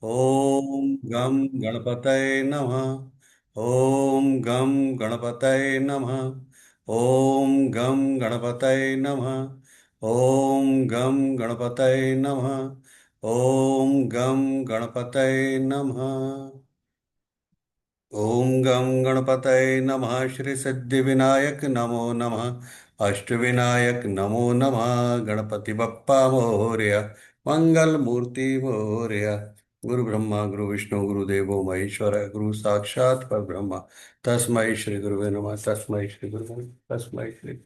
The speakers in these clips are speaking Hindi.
ओम गम गणपतये नमः। ओम गम गणपतये नमः। ओम गम गणपतये नमः। ओम गम गणपतये नमः। ओम गम गणपतये नमः। ओम गं गणपतये नमः। श्री सिद्धिविनायक नमो नमः। अष्टविनायक नमो नमः। गणपति बप्पा मोरया। मंगल मूर्ति मोरया। गुरु ब्रह्मा गुरु विष्णु गुरुदेवो महेश्वर गुरु साक्षात परब्रह्म। तस्मै श्री गुरुवे नमः। तस्मै श्री गुरुवे नमः। तस्मै श्री।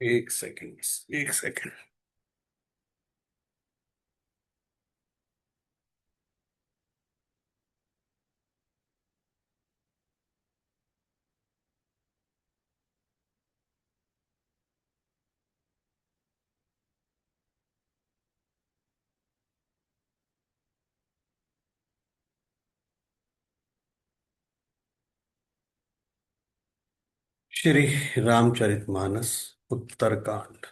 एक सेकंड, एक सेकंड। श्री रामचरितमानस उत्तरकांड।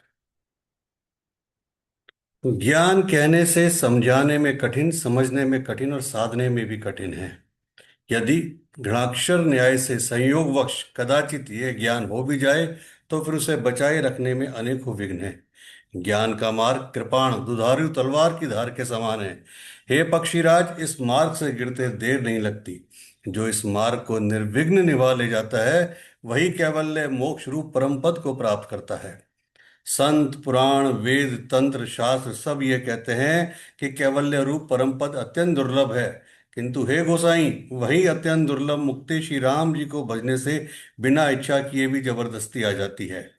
ज्ञान कहने से समझाने में कठिन, समझने में कठिन और साधने में भी कठिन है। यदि घृणाक्षर न्याय से संयोगवश कदाचित ये ज्ञान हो भी जाए तो फिर उसे बचाए रखने में अनेकों विघ्न है। ज्ञान का मार्ग कृपाण दुधारू तलवार की धार के समान है। हे पक्षीराज, इस मार्ग से गिरते देर नहीं लगती। जो इस मार्ग को निर्विघ्न निभा ले जाता है वही कैवल्य मोक्ष रूप परम पद को प्राप्त करता है। संत पुराण वेद तंत्र शास्त्र सब ये कहते हैं कि कैवल्य रूप परम पद अत्यंत दुर्लभ है। किंतु हे गोसाई, वही अत्यंत दुर्लभ मुक्ति श्री राम जी को भजने से बिना इच्छा किए भी जबरदस्ती आ जाती है।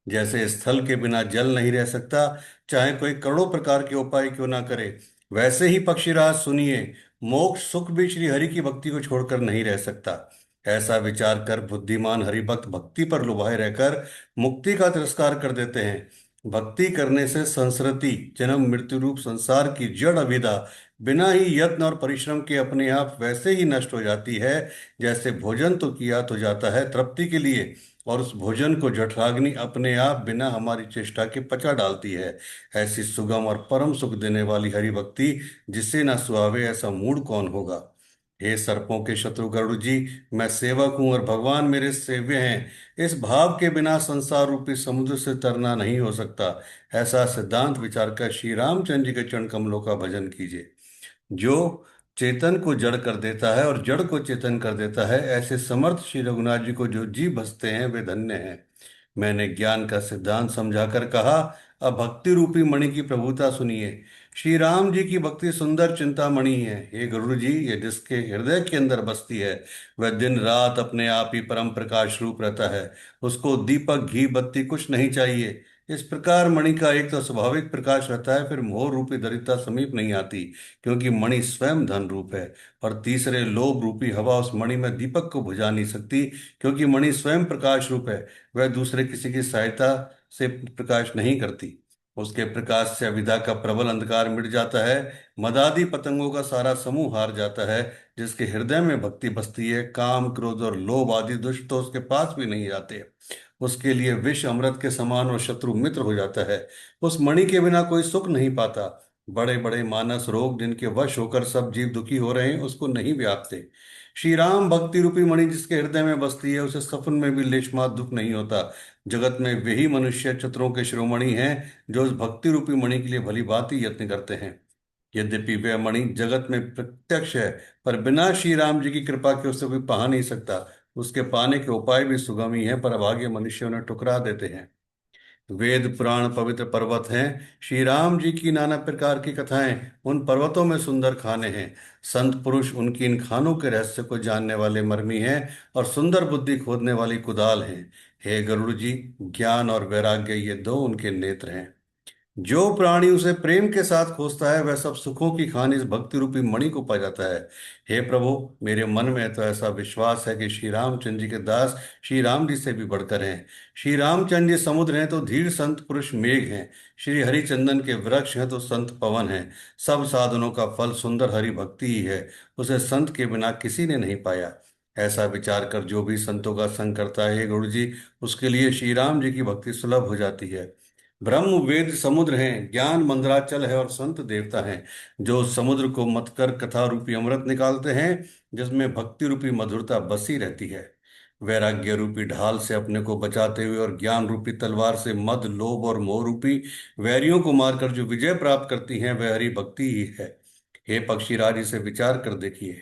जैसे स्थल के बिना जल नहीं रह सकता, चाहे कोई करोड़ों प्रकार के उपाय क्यों ना करे, वैसे ही पक्षीराज सुनिए, मोक्ष सुख भी श्री हरि की भक्ति को छोड़कर नहीं रह सकता। ऐसा विचार कर बुद्धिमान हरिभक्त भक्ति पर लुभाए रहकर मुक्ति का तिरस्कार कर देते हैं। भक्ति करने से संसरती जन्म मृत्यु रूप संसार की जड़ अविद्या बिना ही यत्न और परिश्रम के अपने आप वैसे ही नष्ट हो जाती है, जैसे भोजन तो किया तो जाता है तृप्ति के लिए, और उस भोजन को जठराग्नि अपने आप बिना हमारी चेष्टा के पचा डालती है। ऐसी सुगम और परम सुख देने वाली हरि भक्ति जिसे ना सुहावे ऐसा मूड कौन होगा। हे सर्पों के शत्रु गरुड़ जी, मैं सेवक हूं और भगवान मेरे सेव्य हैं। इस भाव के बिना संसार रूपी समुद्र से तरना नहीं हो सकता। ऐसा सिद्धांत विचार कर श्री रामचंद्र जी के चरण कमलों का भजन कीजिए। जो चेतन को जड़ कर देता है और जड़ को चेतन कर देता है, ऐसे समर्थ श्री रघुनाथ जी को जो जी भजते हैं वे धन्य हैं। मैंने ज्ञान का सिद्धांत समझाकर कहा, अब भक्ति रूपी मणि की प्रभुता सुनिए। श्री राम जी की भक्ति सुंदर चिंतामणि है। हे गुरु जी, ये जिसके हृदय के अंदर बसती है वह दिन रात अपने आप ही परम प्रकाश रूप रहता है। उसको दीपक घी बत्ती कुछ नहीं चाहिए। इस प्रकार मणि का एक तो स्वाभाविक प्रकाश रहता है, फिर मोह रूपी दरिद्रता समीप नहीं आती, क्योंकि मणि स्वयं धन रूप है। और तीसरे लोभ रूपी हवा उस मणि में दीपक को बुझा नहीं सकती, क्योंकि मणि स्वयं प्रकाश रूप है। वह दूसरे किसी की सहायता से प्रकाश नहीं करती। उसके प्रकाश से अविद्या का प्रबल अंधकार मिट जाता है। मदादी पतंगों का सारा समूह हार जाता है। जिसके हृदय में भक्ति बसती है, काम क्रोध और लोभ आदि दुष्ट तो उसके पास भी नहीं आते। उसके लिए विष अमृत के समान और शत्रु मित्र हो जाता है। उस मणि के बिना कोई सुख नहीं पाता। बड़े बड़े मानस रोग जिनके वश होकर सब जीव दुखी हो रहे हैं उसको नहीं व्यापते। श्री राम भक्ति रूपी मणि जिसके हृदय में बसती है उसे सपन में भी लेश मात्र दुख नहीं होता। जगत में वे ही मनुष्य चतुरों के शिरोमणि हैं जो उस भक्ति रूपी मणि के लिए भली भांति यत्न करते हैं। यद्यपि वह मणि जगत में प्रत्यक्ष है, पर बिना श्री राम जी की कृपा के उसे कोई पा नहीं सकता। उसके पाने के उपाय भी सुगम ही हैं, पर अभागे मनुष्य उन्हें ठुकरा देते हैं। वेद पुराण पवित्र पर्वत हैं। श्री राम जी की नाना प्रकार की कथाएं उन पर्वतों में सुंदर खाने हैं। संत पुरुष उनकी इन खानों के रहस्य को जानने वाले मर्मी हैं और सुंदर बुद्धि खोदने वाली कुदाल हैं। हे गरुड़ जी, ज्ञान और वैराग्य ये दो उनके नेत्र हैं। जो प्राणी उसे प्रेम के साथ खोजता है वह सब सुखों की खान इस भक्ति रूपी मणि को पा जाता है। हे प्रभु, मेरे मन में तो ऐसा विश्वास है कि श्री रामचंद्र जी के दास श्री राम जी से भी बढ़कर हैं। श्री रामचंद्र जी समुद्र हैं तो धीर संत पुरुष मेघ हैं। श्री हरिचंदन के वृक्ष हैं तो संत पवन हैं। सब साधनों का फल सुंदर हरि भक्ति ही है। उसे संत के बिना किसी ने नहीं पाया। ऐसा विचार कर जो भी संतों का संग करता है, हे गुरु जी, उसके लिए श्री राम जी की भक्ति सुलभ हो जाती है। ब्रह्म वेद समुद्र हैं, ज्ञान मंदराचल है और संत देवता हैं। जो समुद्र को मत कर कथा रूपी अमृत निकालते हैं, जिसमें भक्ति रूपी मधुरता बसी रहती है। वैराग्य रूपी ढाल से अपने को बचाते हुए और ज्ञान रूपी तलवार से मद लोभ और मोह रूपी वैरियों को मारकर जो विजय प्राप्त करती है, वह हरि भक्ति ही है। हे पक्षीराज, इसे विचार कर देखिए।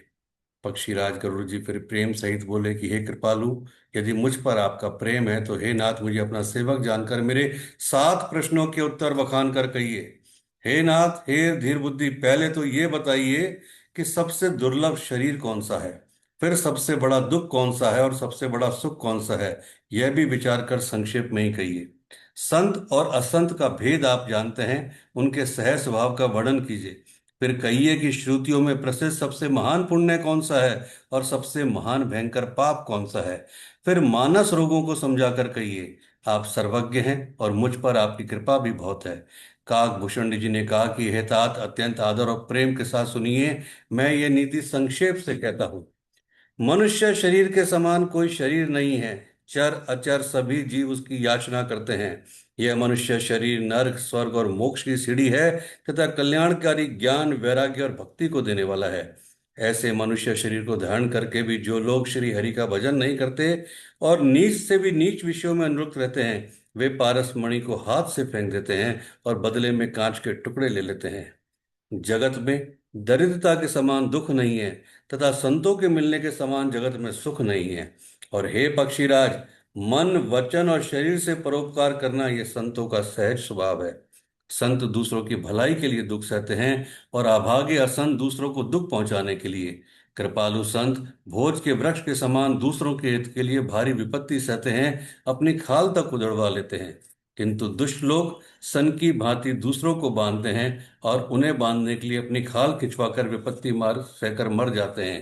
पक्षीराज गरुड़ जी फिर प्रेम सहित बोले कि हे कृपालु, यदि मुझ पर आपका प्रेम है तो हे नाथ, मुझे अपना सेवक जानकर मेरे 7 प्रश्नों के उत्तर बखान कर कहिए। हे नाथ, हे धीर बुद्धि, पहले तो ये बताइए कि सबसे दुर्लभ शरीर कौन सा है, फिर सबसे बड़ा दुख कौन सा है और सबसे बड़ा सुख कौन सा है, यह भी विचार कर संक्षेप में ही कहिए। संत और असंत का भेद आप जानते हैं, उनके सहज स्वभाव का वर्णन कीजिए। फिर कहिए कि श्रुतियों में प्रसिद्ध सबसे महान पुण्य कौन सा है और सबसे महान भयंकर पाप कौन सा है। फिर मानस रोगों को समझाकर कहिए। आप सर्वज्ञ हैं और मुझ पर आपकी कृपा भी बहुत है। काकभूषण जी ने कहा कि हे तात, अत्यंत आदर और प्रेम के साथ सुनिए, मैं ये नीति संक्षेप से कहता हूँ। मनुष्य शरीर के समान कोई शरीर नहीं है। चर अचर सभी जीव उसकी याचना करते हैं। यह मनुष्य शरीर नरक स्वर्ग और मोक्ष की सीढ़ी है तथा कल्याणकारी ज्ञान वैराग्य और भक्ति को देने वाला है। ऐसे मनुष्य शरीर को धारण करके भी जो लोग श्री हरि का भजन नहीं करते और नीच से भी नीच विषयों में अनुरक्त रहते हैं, वे पारस मणि को हाथ से फेंक देते हैं और बदले में कांच के टुकड़े ले लेते हैं। जगत में दरिद्रता के समान दुख नहीं है तथा संतों के मिलने के समान जगत में सुख नहीं है। और हे पक्षीराज, मन वचन और शरीर से परोपकार करना यह संतों का सहज स्वभाव है। संत दूसरों की भलाई के लिए दुख सहते हैं और अभागे असंत दूसरों को दुख पहुंचाने के लिए। कृपालु संत भोज के वृक्ष के समान दूसरों के हित के लिए भारी विपत्ति सहते हैं, अपनी खाल तक उजड़वा लेते हैं। किंतु दुष्ट लोग सन की भांति दूसरों को बांधते हैं और उन्हें बांधने के लिए अपनी खाल खिंचवाकर विपत्ति मार सहकर मर जाते हैं।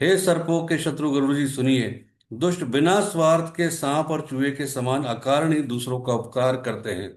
हे सर्पों के शत्रु गुरु जी, सुनिए। दुष्ट बिना स्वार्थ के सांप और चूहे के समान अकारण ही दूसरों का उपकार करते हैं।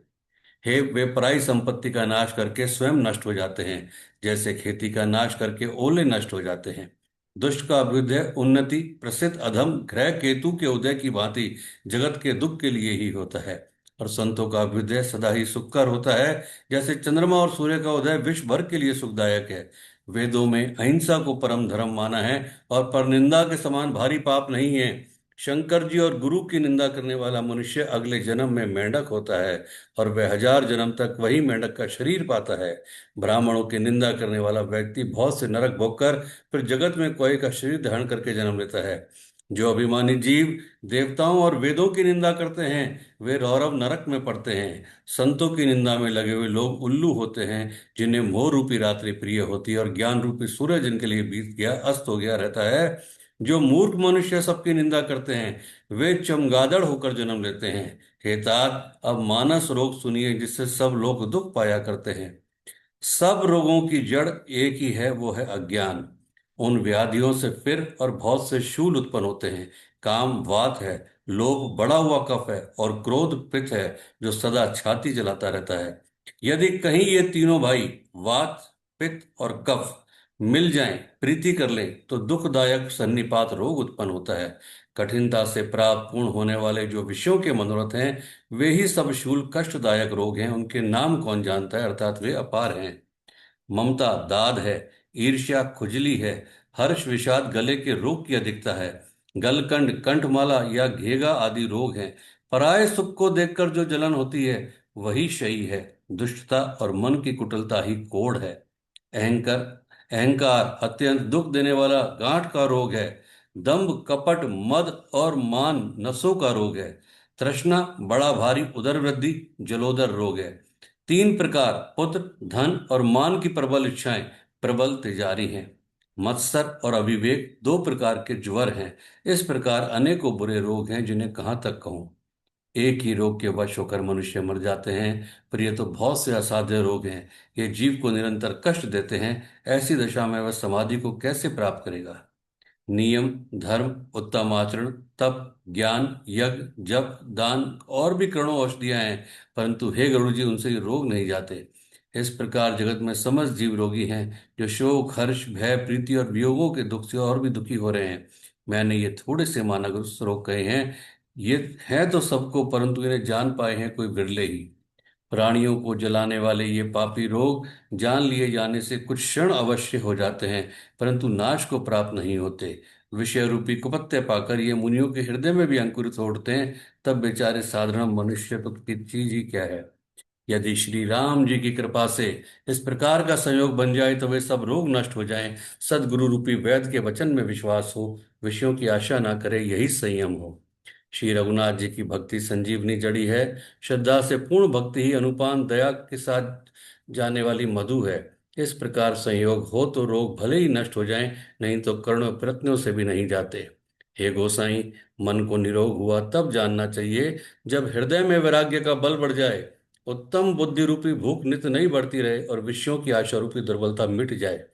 हे वे पराई संपत्ति का नाश करके स्वयं नष्ट हो जाते हैं, जैसे खेती का नाश करके ओले नष्ट हो जाते हैं। दुष्ट का अभ्युदय उन्नति प्रसिद्ध अधम ग्रह केतु के उदय की भांति जगत के दुख के लिए ही होता है। और संतों का अभ्युदय सदा ही सुखकर होता है, जैसे चंद्रमा और सूर्य का उदय विश्व भर के लिए सुखदायक है। वेदों में अहिंसा को परम धर्म माना है और परनिंदा के समान भारी पाप नहीं है। शंकर जी और गुरु की निंदा करने वाला मनुष्य अगले जन्म में मेंढक होता है और वह 1000 जन्म तक वही मेंढक का शरीर पाता है। ब्राह्मणों की निंदा करने वाला व्यक्ति बहुत से नरक भोगकर फिर जगत में कोई का शरीर धारण करके जन्म लेता है। जो अभिमानी जीव देवताओं और वेदों की निंदा करते हैं, वे रौरव नरक में पड़ते हैं। संतों की निंदा में लगे हुए लोग उल्लू होते हैं, जिन्हें मोह रूपी रात्रि प्रिय होती है और ज्ञान रूपी सूरज जिनके लिए बीत गया अस्त हो गया रहता है। जो मूर्ख मनुष्य सबकी निंदा करते हैं, वे चमगादड़ होकर जन्म लेते हैं। हे तात, अब मानस रोग सुनिए, जिससे सब लोग दुख पाया करते हैं। सब रोगों की जड़ एक ही है, वो है अज्ञान। उन व्याधियों से फिर और बहुत से शूल उत्पन्न होते हैं। काम वात है, लोभ बढ़ा हुआ कफ है और क्रोध पित्त है, जो सदा छाती जलाता रहता है। यदि कहीं ये तीनों भाई वात पित्त और कफ मिल जाएं, प्रीति कर लें, तो दुखदायक सन्निपात रोग उत्पन्न होता है। कठिनता से प्राप्त पूर्ण होने वाले जो विषयों के मनोरथ हैं, वे ही सब शूल कष्टदायक रोग हैं। उनके नाम कौन जानता है, अर्थात वे अपार हैं। ममता दाद है, ईर्ष्या खुजली है, हर्ष विषाद गले के रोग की अधिकता है, गलकंड कंठमाला या घेगा आदि रोग हैं। पराये सुख को देखकर जो जलन होती है, वही शयी है। दुष्टता और मन की कुटिलता ही कोढ़ है। अहंकार अहंकार अत्यंत दुख देने वाला गांठ का रोग है। दंभ कपट मद और मान नसों का रोग है। तृष्णा बड़ा भारी उदर वृद्धि जलोदर रोग है। 3 प्रकार पुत्र धन और मान की प्रबल इच्छाएं प्रबल तिजारी हैं। मत्सर और अविवेक 2 प्रकार के ज्वर हैं। इस प्रकार अनेकों बुरे रोग हैं, जिन्हें कहाँ तक कहूँ। एक ही रोग के वश होकर मनुष्य मर जाते हैं, पर ये तो बहुत से असाध्य रोग हैं। ये जीव को निरंतर कष्ट देते हैं। ऐसी दशा में वह समाधि को कैसे प्राप्त करेगा। नियम धर्म उत्तम आचरण तप ज्ञान यज्ञ जप दान और भी करोड़ों औषधियां हैं, परंतु हे गुरु जी, उनसे ये रोग नहीं जाते। इस प्रकार जगत में समस्त जीव रोगी हैं, जो शोक हर्ष भय प्रीति और वियोगों के दुख से और भी दुखी हो रहे हैं। मैंने ये थोड़े से मानव रोग कहे हैं। ये हैं तो सबको, परंतु इन्हें जान पाए हैं कोई विरले ही। प्राणियों को जलाने वाले ये पापी रोग जान लिए जाने से कुछ क्षण अवश्य हो जाते हैं, परंतु नाश को प्राप्त नहीं होते। विषय रूपी कुपत्ते पाकर ये मुनियों के हृदय में भी अंकुरित होते हैं, तब बेचारे साधारण मनुष्य तो की चीज ही क्या है। यदि श्री राम जी की कृपा से इस प्रकार का संयोग बन जाए तो वे सब रोग नष्ट हो जाएं। सदगुरु रूपी वैद्य के वचन में विश्वास हो, विषयों की आशा ना करे, यही संयम हो। श्री रघुनाथ जी की भक्ति संजीवनी जड़ी है। श्रद्धा से पूर्ण भक्ति ही अनुपान दया के साथ जाने वाली मधु है। इस प्रकार संयोग हो तो रोग भले ही नष्ट हो जाएं, नहीं तो करोड़ों प्रयत्नों से भी नहीं जाते। हे गोसाई, मन को निरोग हुआ तब जानना चाहिए जब हृदय में वैराग्य का बल बढ़ जाए, उत्तम बुद्धि रूपी भूख नित नहीं बढ़ती रहे और विषयों की आशा रूपी दुर्बलता मिट जाए।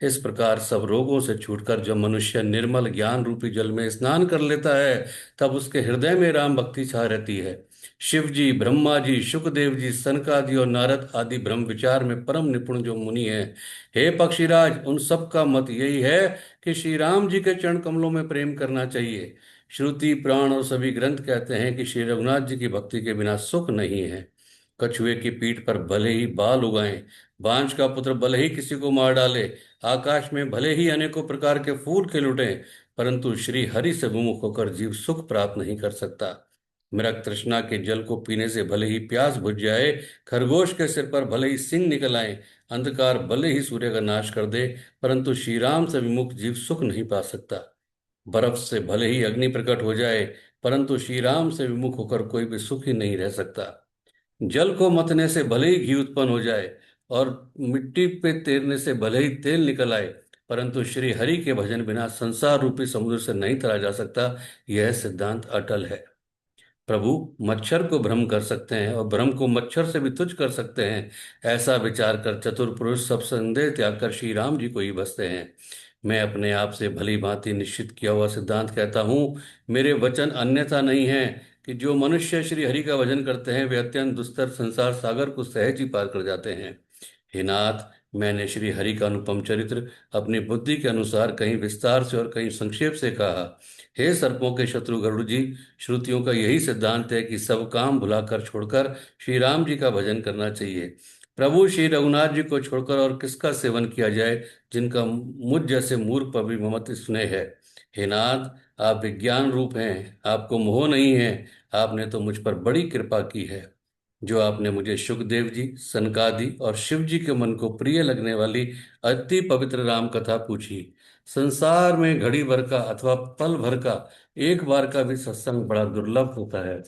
इस प्रकार सब रोगों से छूटकर जब मनुष्य निर्मल ज्ञान रूपी जल में स्नान कर लेता है, तब उसके हृदय में राम भक्ति छा रहती है। शिव जी, ब्रह्मा जी, शुकदेव जी, सनकादि और नारद आदि ब्रह्म विचार में परम निपुण जो मुनि हैं, हे पक्षीराज, उन सब का मत यही है कि श्री राम जी के चरण कमलों में प्रेम करना चाहिए। श्रुति प्राण और सभी ग्रंथ कहते हैं कि श्री रघुनाथ जी की भक्ति के बिना सुख नहीं है। कछुए की पीठ पर भले ही बाल उगाएं, बांझ का पुत्र भले ही किसी को मार डाले, आकाश में भले ही अनेकों प्रकार के फूल खिल उठे, परंतु श्री हरि से विमुख होकर जीव सुख प्राप्त नहीं कर सकता। मृग तृष्णा के जल को पीने से भले ही प्यास बुझ जाए, खरगोश के सिर पर भले ही सिंह निकल आए, अंधकार भले ही सूर्य का नाश कर दे, परंतु श्री राम से विमुख जीव सुख नहीं पा सकता। बर्फ से भले ही अग्नि प्रकट हो जाए, परंतु श्री राम से विमुख होकर कोई भी सुखी नहीं रह सकता। जल को मतने से भले ही घी उत्पन्न हो जाए और मिट्टी पे तैरने से भले ही तेल निकल आए, परंतु श्री हरि के भजन बिना संसार रूपी समुद्र से नहीं तरा जा सकता। यह सिद्धांत अटल है। प्रभु मच्छर को भ्रम कर सकते हैं और भ्रम को मच्छर से भी तुच्छ कर सकते हैं। ऐसा विचार कर चतुर पुरुष सब संदेह त्याग कर श्री राम जी को ही बसते हैं। मैं अपने आप से भली भांति निश्चित किया हुआ सिद्धांत कहता हूँ। मेरे वचन अन्यथा नहीं है कि जो मनुष्य श्री हरि का भजन करते हैं वे अत्यंत दुस्तर संसार सागर को सहज ही पार कर जाते हैं। हे नाथ, मैंने श्री हरि का अनुपम चरित्र अपनी बुद्धि के अनुसार कहीं विस्तार से और कहीं संक्षेप से कहा। हे सर्पों के शत्रु गरुड़ जी, श्रुतियों का यही सिद्धांत है कि सब काम भुलाकर छोड़कर श्री राम जी का भजन करना चाहिए। प्रभु श्री रघुनाथ जी को छोड़कर और किसका सेवन किया जाए, जिनका मुझ जैसे मूर्ख पर भी ममत स्नेह है। हे नाथ, आप विज्ञान रूप हैं, आपको मोह नहीं है। आपने तो मुझ पर बड़ी कृपा की है। जो आपने मुझे शुकदेव जी, सनकादि और शिव जी के मन को प्रिय लगने वाली अति पवित्र राम कथा पूछी। संसार में घड़ी भर का अथवा पल भर का एक बार का भी सत्संग बड़ा दुर्लभ होता है।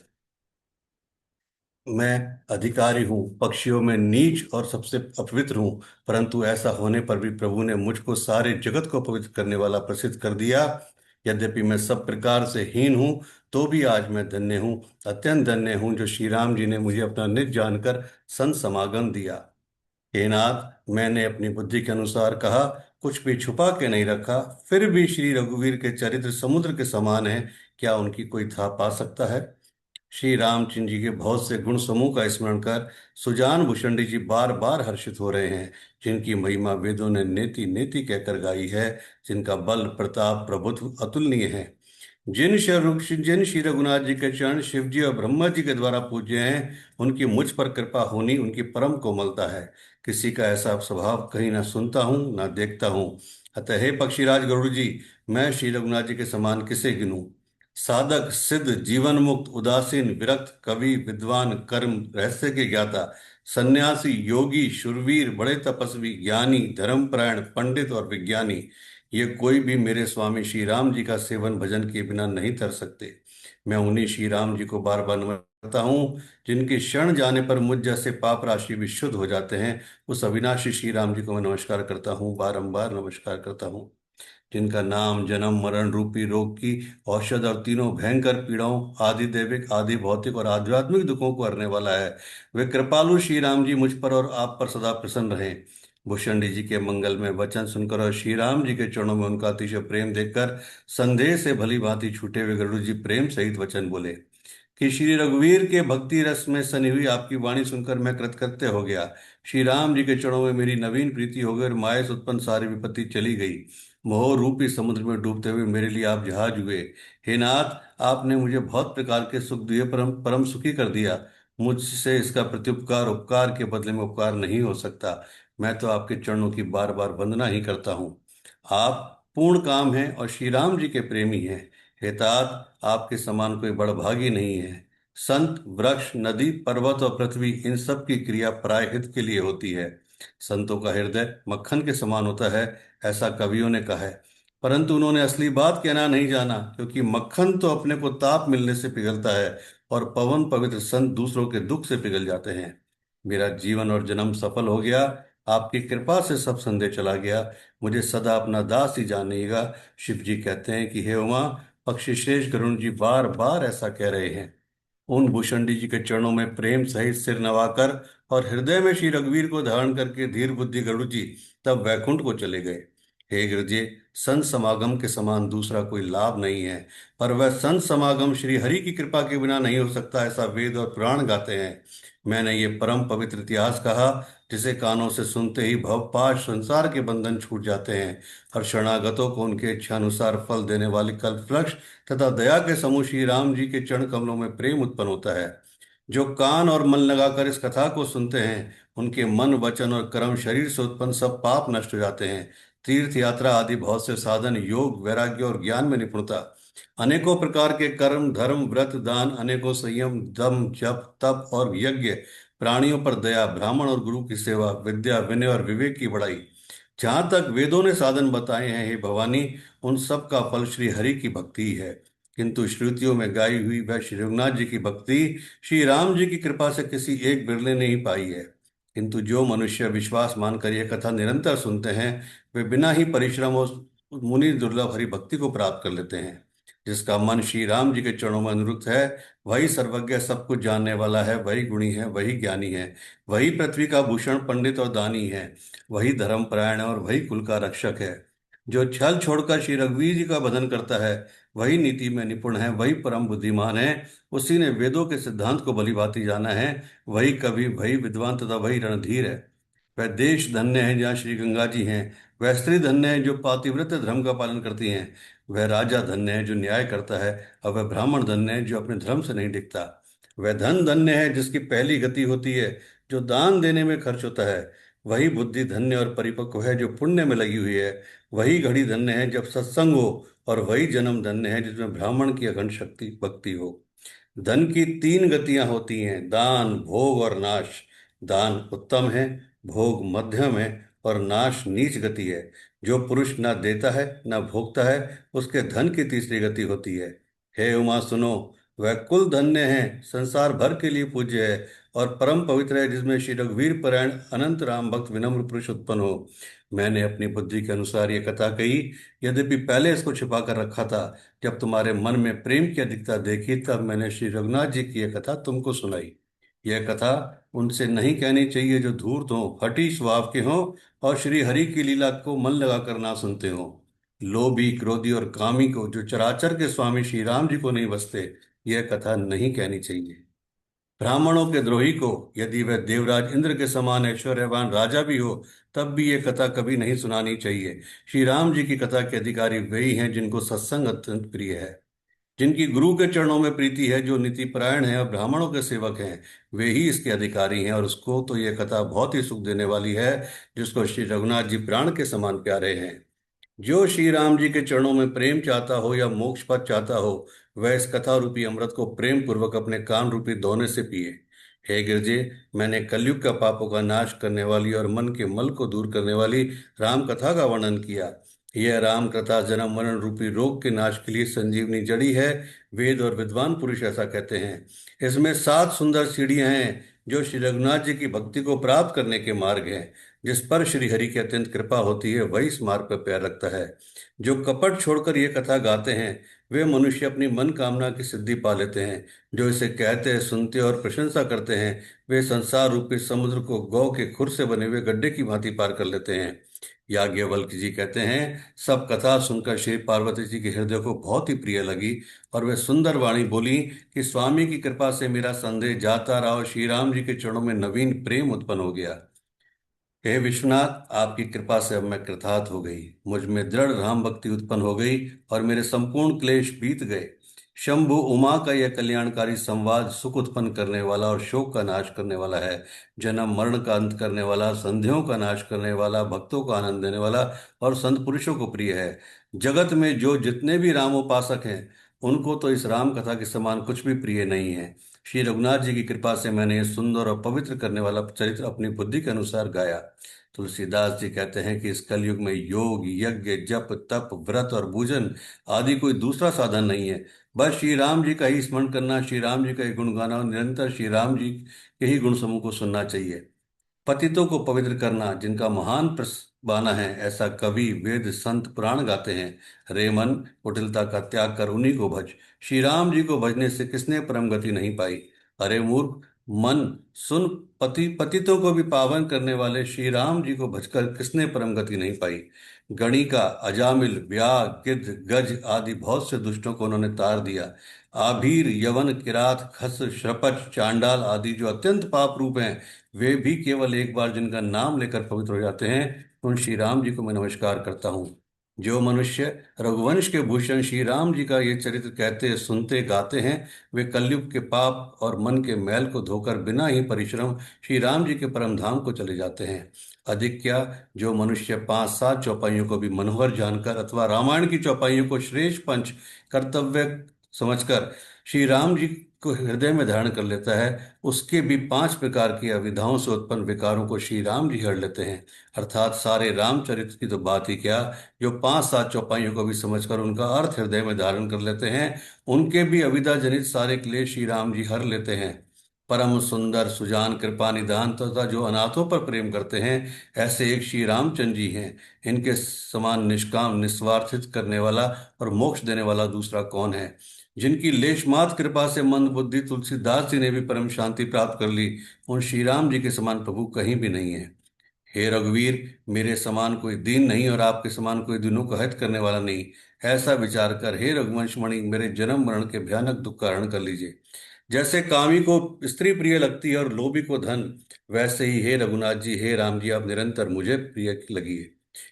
मैं अधिकारी हूँ, पक्षियों में नीच और सबसे अपवित्र हूँ, परंतु ऐसा होने पर भी प्रभु ने मुझको सारे जगत को पवित्र करने वाला प्रसिद्ध कर दिया। यद्यपि मैं सब प्रकार से हीन हूँ, तो भी आज मैं धन्य हूँ, अत्यंत धन्य हूँ जो श्री राम जी ने मुझे अपना निज जानकर संत समागम दिया। हे नाथ, मैंने अपनी बुद्धि के अनुसार कहा, कुछ भी छुपा के नहीं रखा। फिर भी श्री रघुवीर के चरित्र समुद्र के समान है, क्या उनकी कोई था पा सकता है। श्री रामचंद्र जी के बहुत से गुण समूह का स्मरण कर सुजान भूषणी जी बार बार हर्षित हो रहे हैं, जिनकी महिमा वेदों ने नेति नेति कहकर गाई है, जिनका बल प्रताप प्रभुत्व अतुलनीय है। जिन श्री रघुनाथ जी के चरण शिव जी और ब्रह्मा जी के द्वारा पूज्य हैं, उनकी मुझ पर कृपा होनी उनकी परम कोमलता है। किसी का ऐसा स्वभाव कहीं ना सुनता हूँ ना देखता हूँ। अतः हे पक्षीराज गरुड़ जी, मैं श्री रघुनाथ जी के समान किसे गिनूं। साधक सिद्ध जीवन मुक्त उदासीन विरक्त कवि विद्वान कर्म रहस्य के ज्ञाता सन्यासी योगी शूरवीर बड़े तपस्वी ज्ञानी धर्मपरायण पंडित और विज्ञानी, ये कोई भी मेरे स्वामी श्री राम जी का सेवन भजन के बिना नहीं कर सकते। मैं उन्हीं श्री राम जी को बार बार नमन करता हूँ, जिनके शरण जाने पर मुझ जैसे पाप राशि भी शुद्ध हो जाते हैं। उस अविनाशी श्री राम जी को मैं नमस्कार करता हूँ, बारंबार नमस्कार करता हूँ, जिनका नाम जन्म मरण रूपी रोग की औषध और तीनों भयंकर पीड़ाओं आदि दैविक आदि भौतिक और आध्यात्मिक दुखों को हरने वाला है। वे कृपालु श्री राम जी मुझ पर और आप पर सदा प्रसन्न रहें। भूषणी जी के मंगल में वचन सुनकर और श्री राम जी के चरणों में उनका अतिशय प्रेम देखकर संदेह से भली भांति छूटे हुए गरुड़ जी प्रेम सहित वचन बोले कि श्री रघुवीर के भक्ति रस में सनी हुई आपकी वाणी सुनकर मैं कृतकृत्य हो गया। श्री राम जी के चरणों में मेरी नवीन प्रीति हो गई और माया से उत्पन्न सारी विपत्ति चली गई। मोह रूपी समुद्र में डूबते हुए मेरे लिए आप जहाज हुए। हे नाथ, आपने मुझे बहुत प्रकार के सुख दिए, परम परम सुखी कर दिया। मुझसे इसका प्रत्युपकार उपकार के बदले में उपकार नहीं हो सकता। मैं तो आपके चरणों की बार बार वंदना ही करता हूँ। आप पूर्ण काम हैं और श्री राम जी के प्रेमी हैं। हे तात, आपके समान कोई बड़भागी नहीं है। संत, वृक्ष, नदी, पर्वत और पृथ्वी, इन सब की क्रिया प्राय हित के लिए होती है। संतों का हृदय मक्खन के समान होता है, ऐसा कवियों ने कहा है। परंतु उन्होंने असली बात कहना नहीं जाना, क्योंकि मक्खन तो अपने को ताप मिलने से पिघलता है और पवन पवित्र संत दूसरों के दुख से पिघल जाते हैं। मेरा जीवन और जन्म सफल हो गया। आपकी कृपा से सब संदेह चला गया। मुझे सदा अपना दास ही जानिएगा। शिव जी कहते हैं कि हे उमा, पक्षी श्रेष्ठ गरुण जी बार बार ऐसा कह रहे हैं। उन भूषंडी जी के चरणों में प्रेम सहित सिर नवाकर और हृदय में श्री रघुवीर को धारण करके धीर बुद्धि गरुड़ जी तब वैकुंठ को चले गए। हे गिरजे, संत समागम के समान दूसरा कोई लाभ नहीं है, पर वह संत समागम श्री हरि की कृपा के बिना नहीं हो सकता, ऐसा वेद और पुराण गाते हैं। मैंने ये परम पवित्र इतिहास कहा, जिसे कानों से सुनते ही भवपाश संसार के बंधन छूट जाते हैं और शरणागतों को उनके इच्छा अनुसार फल देने वाली कल्प वृक्ष तथा दया के समूह श्री राम जी के चरण कमलों में प्रेम उत्पन्न होता है। जो कान और मन लगाकर इस कथा को सुनते हैं, उनके मन, वचन और कर्म, शरीर से उत्पन्न सब पाप नष्ट हो जाते हैं। तीर्थ यात्रा आदि बहुत से साधन, योग, वैराग्य और ज्ञान में निपुणता, अनेकों प्रकार के कर्म, धर्म, व्रत, दान, अनेकों संयम, दम, जप, तप और यज्ञ, प्राणियों पर दया, ब्राह्मण और गुरु की सेवा, विद्या, विनय और विवेक की बढ़ाई, जहां तक वेदों ने साधन बताए हैं, हे भवानी, उन सब का फल श्री हरि की भक्ति ही है। किंतु श्रुतियों में गाई हुई वह श्री रघुनाथ जी की भक्ति श्री राम जी की कृपा से किसी एक बिरले ने ही पाई है। किंतु जो मनुष्य विश्वास मानकर यह कथा निरंतर सुनते हैं, वे बिना ही परिश्रम और मुनि दुर्लभ हरि भक्ति को प्राप्त कर लेते हैं। जिसका मन श्री राम जी के चरणों में अनुरुक्त है, वही सर्वज्ञ, सब कुछ जानने वाला है, वही गुणी है, वही ज्ञानी है, वही पृथ्वी का भूषण, पंडित और दानी है, वही धर्मपरायण है और वही कुल का रक्षक है। जो छल छोड़कर श्री रघुवीर जी का भजन करता है, वही नीति में निपुण है, वही परम बुद्धिमान है। उसी ने वेदों के सिद्धांत को भलीभांति जाना है। वही कवि, वही विद्वान तथा वही रणधीर है। वह देश धन्य है जहाँ श्री गंगा जी हैं। वह स्त्री धन्य है जो पातिव्रत्य धर्म का पालन करती हैं। वह राजा धन्य है जो न्याय करता है, और वह ब्राह्मण धन्य है जो अपने धर्म से नहीं डिगता। वह धन धन्य है जिसकी पहली गति होती है, जो दान देने में खर्च होता है। वही बुद्धि धन्य और परिपक्व है जो पुण्य में लगी हुई है। वही घड़ी धन्य है जब सत्संग हो, और वही जन्म धन्य है जिसमें ब्राह्मण की अखंड शक्ति भक्ति हो। धन की तीन गतियां होती हैं, दान, भोग और नाश। दान उत्तम है, भोग मध्यम है और नाश नीच गति है। जो पुरुष न देता है न भोगता है, उसके धन की तीसरी गति होती है। हे उमा सुनो, वह कुल धन्य है, संसार भर के लिए पूज्य है और परम पवित्र है, जिसमें श्री रघुवीर परायण अनंत राम भक्त विनम्र पुरुष उत्पन्न हो। मैंने अपनी बुद्धि के अनुसार यह कथा कही, यद्यपि पहले इसको छिपा कर रखा था। जब तुम्हारे मन में प्रेम की अधिकता देखी, तब मैंने श्री रघुनाथ जी की यह कथा तुमको सुनाई। यह कथा उनसे नहीं कहनी चाहिए जो धूर्त हो, हठी स्वभाव के हों और श्री हरि की लीला को मन लगाकर ना सुनते हो। लोभी, क्रोधी और कामी को, जो चराचर के स्वामी श्री राम जी को नहीं बसते, यह कथा नहीं कहनी चाहिए। ब्राह्मणों के द्रोही को, यदि वह देवराज इंद्र के समान ऐश्वर्यवान राजा भी हो, तब भी यह कथा कभी नहीं सुनानी चाहिए। श्री राम जी की कथा के अधिकारी वही हैं जिनको सत्संग अत्यंत प्रिय है, जिनकी गुरु के चरणों में प्रीति है, जो नीति परायण है और ब्राह्मणों के सेवक हैं। वे ही इसके अधिकारी हैं, और उसको तो यह कथा बहुत ही सुख देने वाली है, जिसको श्री रघुनाथ जी प्राण के समान प्यारे हैं। जो श्री राम जी के चरणों में प्रेम चाहता हो या मोक्ष पद चाहता हो, वह इस कथा रूपी अमृत को प्रेम पूर्वक अपने कान रूपी दोने से पिए। हे गिरजे, मैंने कलयुग का पापों का नाश करने वाली और मन के मल को दूर करने वाली राम कथा का वर्णन किया। यह राम कथा जन्म मरण रूपी रोग के नाश के लिए संजीवनी जड़ी है। वेद और विद्वान पुरुष ऐसा कहते हैं। इसमें 7 सुंदर सीढ़ियां हैं, जो श्री रघुनाथ जी की भक्ति को प्राप्त करने के मार्ग हैं। जिस पर श्री हरि की अत्यंत कृपा होती है, वही इस मार्ग पर पैर रखता है। जो कपट छोड़कर ये कथा गाते हैं, वे मनुष्य अपनी मन कामना की सिद्धि पा लेते हैं। जो इसे कहते हैं, सुनते और प्रशंसा करते हैं, वे संसार रूपी समुद्र को गौ के खुर से बने हुए गड्ढे की भांति पार कर लेते हैं। याज्ञवल्क्य जी कहते हैं, सब कथा सुनकर श्री पार्वती जी के हृदय को बहुत ही प्रिय लगी, और वे सुंदर वाणी बोली कि स्वामी की कृपा से मेरा संदेह जाता रहा और श्री राम जी के चरणों में नवीन प्रेम उत्पन्न हो गया। हे विश्वनाथ, आपकी कृपा से अब मैं कृतार्थ हो गई, मुझ में दृढ़ राम भक्ति उत्पन्न हो गई और मेरे संपूर्ण क्लेश बीत गए। शंभु उमा का यह कल्याणकारी संवाद सुख उत्पन्न करने वाला और शोक का नाश करने वाला है। जन्म मरण का अंत करने वाला, संध्यों का नाश करने वाला, भक्तों को आनंद देने वाला और संत पुरुषों को प्रिय है। जगत में जो जितने भी रामोपासक हैं, उनको तो इस राम कथा के समान कुछ भी प्रिय नहीं है। श्री रघुनाथ जी की कृपा से मैंने ये सुंदर और पवित्र करने वाला चरित्र अपनी बुद्धि के अनुसार गाया। तुलसीदास जी कहते हैं कि इस कलयुग में योग, यज्ञ, जप, तप, व्रत और पूजन आदि कोई दूसरा साधन नहीं है। बस श्री राम जी का ही स्मरण करना, श्री राम जी का ही गुण गाना और निरंतर श्री राम जी के ही गुण समूह को सुनना चाहिए। पतितों को पवित्र करना जिनका महान बाना है, ऐसा कवि, वेद, संत, पुराण गाते हैं। रे मन, कुटिलता का त्याग कर उन्हीं को भज। श्री राम जी को भजने से किसने परम गति नहीं पाई। अरे मूर्ख मन, सुन, पतितों को भी पावन करने वाले श्री राम जी को भजकर किसने परम गति नहीं पाई। गणिका, अजामिल, व्याघ, गिद्ध, गज आदि बहुत से दुष्टों को उन्होंने तार दिया। आभीर, यवन, किरात, खस, श्रपच, चांडाल आदि जो अत्यंत पाप रूप हैं, वे भी केवल एक बार जिनका नाम लेकर पवित्र हो जाते हैं, उन श्री राम जी को मैं नमस्कार करता हूँ। जो मनुष्य रघुवंश के भूषण श्री राम जी का ये चरित्र कहते, सुनते, गाते हैं, वे कलयुग के पाप और मन के मैल को धोकर बिना ही परिश्रम श्री राम जी के परम धाम को चले जाते हैं। अधिक क्या, जो मनुष्य 5-7 चौपाइयों को भी मनोहर जानकर अथवा रामायण की चौपाइयों को श्रेष्ठ पंच कर्तव्य समझकर श्री राम जी को हृदय में धारण कर लेता है, उसके भी 5 प्रकार की अविधाओं से उत्पन्न विकारों को श्री राम जी हर लेते हैं। अर्थात सारे रामचरित्र की तो बात ही क्या, जो 5-7 चौपाइयों को भी समझकर उनका अर्थ हृदय में धारण कर लेते हैं, उनके भी अविद्या जनित सारे क्लेश श्री राम जी हर लेते हैं। परम सुंदर, सुजान, कृपा निदान तथा जो अनाथों पर प्रेम करते हैं, ऐसे एक श्री रामचंद्र जी हैं। इनके समान निष्काम, निस्वार्थ हित करने वाला और मोक्ष देने वाला दूसरा कौन है। जिनकी लेशमात्र कृपा से मंद बुद्धि तुलसीदास जी ने भी परम शांति प्राप्त कर ली, उन श्री राम जी के समान प्रभु कहीं भी नहीं है। हे रघुवीर, मेरे समान कोई दीन नहीं और आपके समान कोई दिनों को हित करने वाला नहीं। ऐसा विचार कर हे रघुवंश मणि, मेरे जन्म मरण के भयानक दुख का हरण कर लीजिए। जैसे कामी को स्त्री प्रिय लगती है और लोभी को धन, वैसे ही हे रघुनाथ जी, हे राम जी, आप निरंतर मुझे प्रिय लगिए।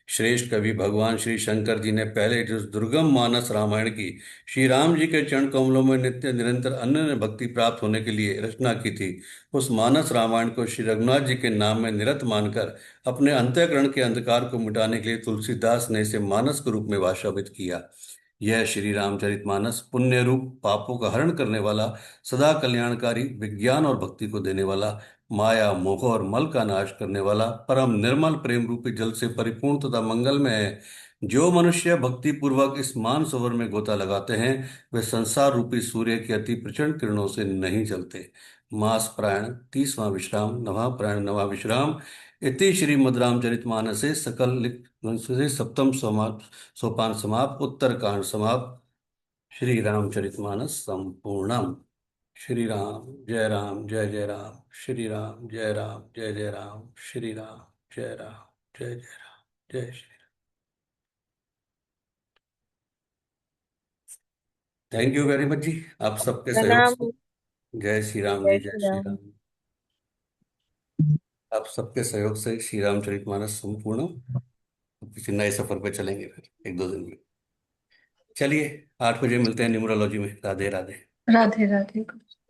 श्रेष्ठ कवि भगवान श्री शंकर जी ने पहले जो दुर्गम मानस रामायण की श्री राम जी के चरण कमलों में नित्य निरंतर अनन्य भक्ति प्राप्त होने के लिए रचना की थी, उस मानस रामायण को श्री रघुनाथ जी के नाम में निरत मानकर अपने अंतःकरण के अंधकार को मिटाने के लिए तुलसीदास ने इसे मानस के रूप में भाषावित किया। यह श्री रामचरितमानस पुण्य रूप, पापों का हरण करने वाला, सदा कल्याणकारी, विज्ञान और भक्ति को देने वाला, माया, मोह और मल का नाश करने वाला, परम निर्मल प्रेम रूपी जल से परिपूर्ण तथा मंगलमय है। जो मनुष्य भक्ति पूर्वक इस मानसरोवर में गोता लगाते हैं, वे संसार रूपी सूर्य की अति प्रचंड किरणों से नहीं जलते। मास प्रायण 30वां विश्राम, नवा प्रायण, नवा विश्राम। इति श्रीमद् रामचरितमानसे सकल से सप्तम सोपान समाप्त, उत्तरकांड समाप्त। श्री रामचरितमानस संपूर्णम। श्री राम जय राम, जय जय राम, श्री राम जय राम, जय जय राम, श्री राम जय राम, जय जय राम, जय Shri. Thank you very much जी, आप सबके सहयोग प्रणाम। से। जय श्री राम जी, जय जय श्री श्री राम। राम। आप सबके सहयोग से श्री रामचरितमानस संपूर्ण किसी नए सफर पे चलेंगे फिर 1-2 दिन में। चलिए, 8 बजे मिलते हैं न्यूमरोलॉजी में। राधे राधे। राधे राधे।